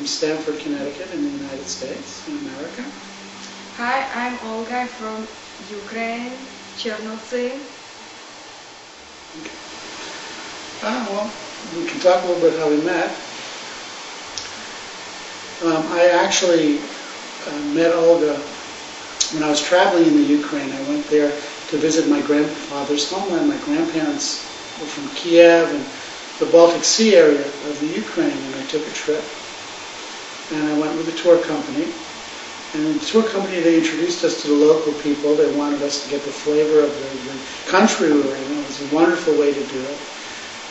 from Stamford, Connecticut in the United States, in America. Hi, I'm Olga from Ukraine, Chernivtsi. Well, we can talk a little bit how we met. I actually met Olga when I was traveling in the Ukraine. I went there to visit my grandfather's homeland. My grandparents were from Kiev and the Baltic Sea area of the Ukraine, and I took a trip. And I went with a tour company. And in the tour company, they introduced us to the local people. They wanted us to get the flavor of the country we were in. It was a wonderful way to do it.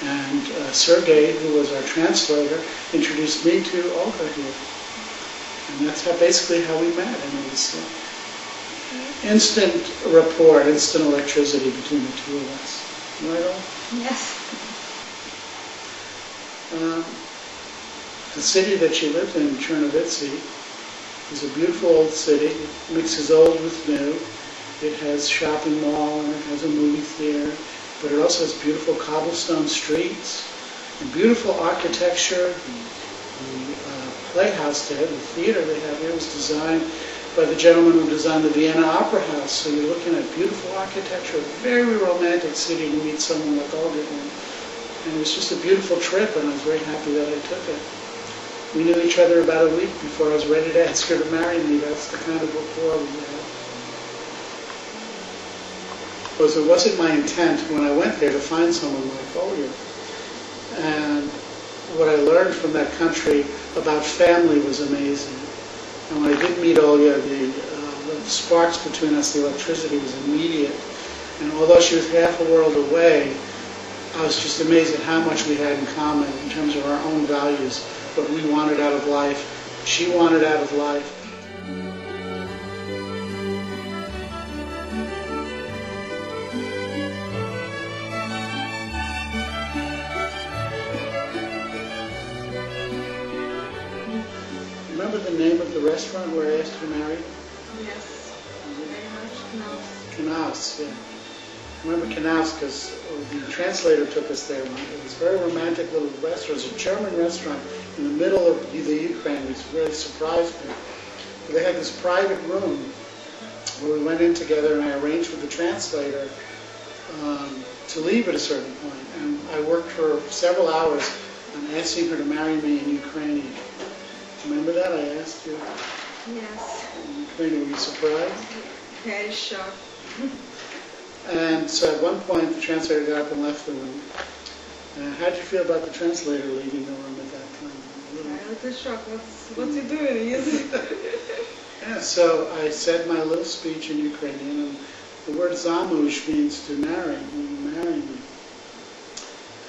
And Sergei, who was our translator, introduced me to Olga here. And that's basically how we met. And it was instant rapport, instant electricity between the two of us. Right, Olga? Yes. The city that she lived in, Chernivtsi, is a beautiful old city. It mixes old with new. It has shopping mall and it has a movie theater, but it also has beautiful cobblestone streets and beautiful architecture. The playhouse there, the theater they have here, was designed by the gentleman who designed the Vienna Opera House. So you're looking at beautiful architecture, a very romantic city to meet someone like Olga in. And it was just a beautiful trip, and I was very happy that I took it. We knew each other about a week before I was ready to ask her to marry me. That's the kind of rapport we had. Because it wasn't my intent when I went there to find someone like Olga. And what I learned from that country about family was amazing. And when I did meet Olga, the sparks between us, the electricity was immediate. And although she was half a world away, I was just amazed at how much we had in common in terms of our own values, what we wanted out of life, what she wanted out of life. Remember the name of the restaurant where I asked you to marry? Yes. Very much. Knaus, yeah. I remember Knaus because the translator took us there. It was a very romantic little restaurant. It was a German restaurant in the middle of the Ukraine, which really surprised me. They had this private room where we went in together, and I arranged with the translator to leave at a certain point. And I worked for several hours on asking her to marry me in Ukrainian. Remember that? I asked you. Yes. In Ukrainian, were you surprised? Very shocked. And so at one point, the translator got up and left the room. How did you feel about the translator leaving the room at that time? I'm a little shocked. What's he doing? Yeah, so I said my little speech in Ukrainian, and the word zamuj means to marry. Will you marry me?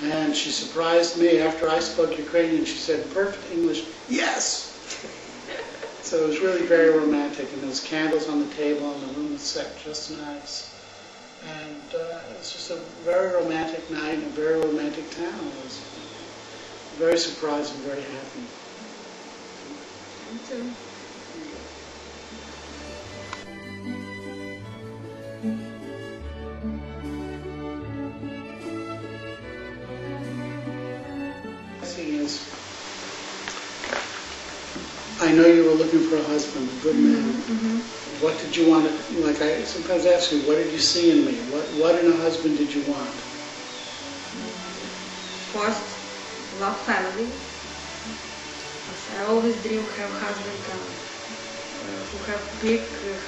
And she surprised me. After I spoke Ukrainian, she said in perfect English, yes! So it was really very romantic, and there was candles on the table, and the room was set just nice. And it was just a very romantic night and a very romantic town. I was very surprised and very happy. Me too. The thing is, I know you were looking for a husband, a good man. Mm-hmm. What did you want to, like I sometimes ask you, what did you see in me? What in a husband did you want? First, love family. I always dream of have a husband who have big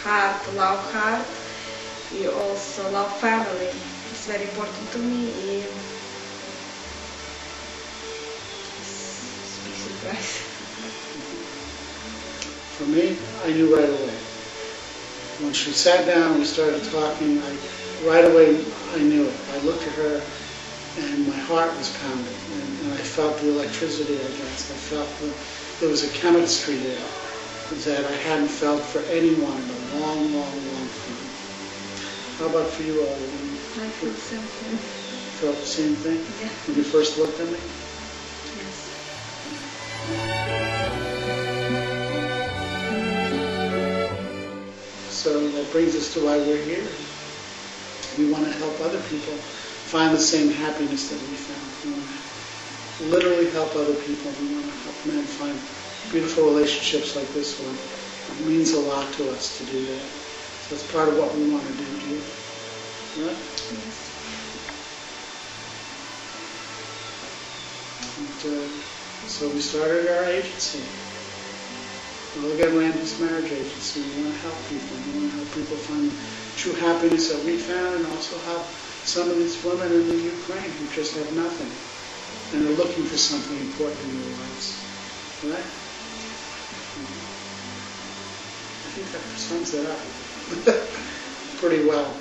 heart, love heart. He also love family. It's very important to me. It's big surprise. For me, I knew right away. When she sat down and we started talking, right away I knew it. I looked at her and my heart was pounding, and I felt the electricity, I guess. I felt there was a chemistry there that I hadn't felt for anyone in a long, long, long time. How about for you, Olga? I feel the same thing. Felt the same thing? Yeah. When you first looked at me? Yes. So that brings us to why we're here. We want to help other people find the same happiness that we found. We want to literally help other people. We want to help men find beautiful relationships like this one. It means a lot to us to do that. So it's part of what we want to do, too. Right? Yes. And, so we started our agency. Well, again, Randy's Marriage Agency. We want to help people. We want to help people find the true happiness that we found, and also help some of these women in the Ukraine who just have nothing and are looking for something important in their lives. Right? I think that sums it up pretty well.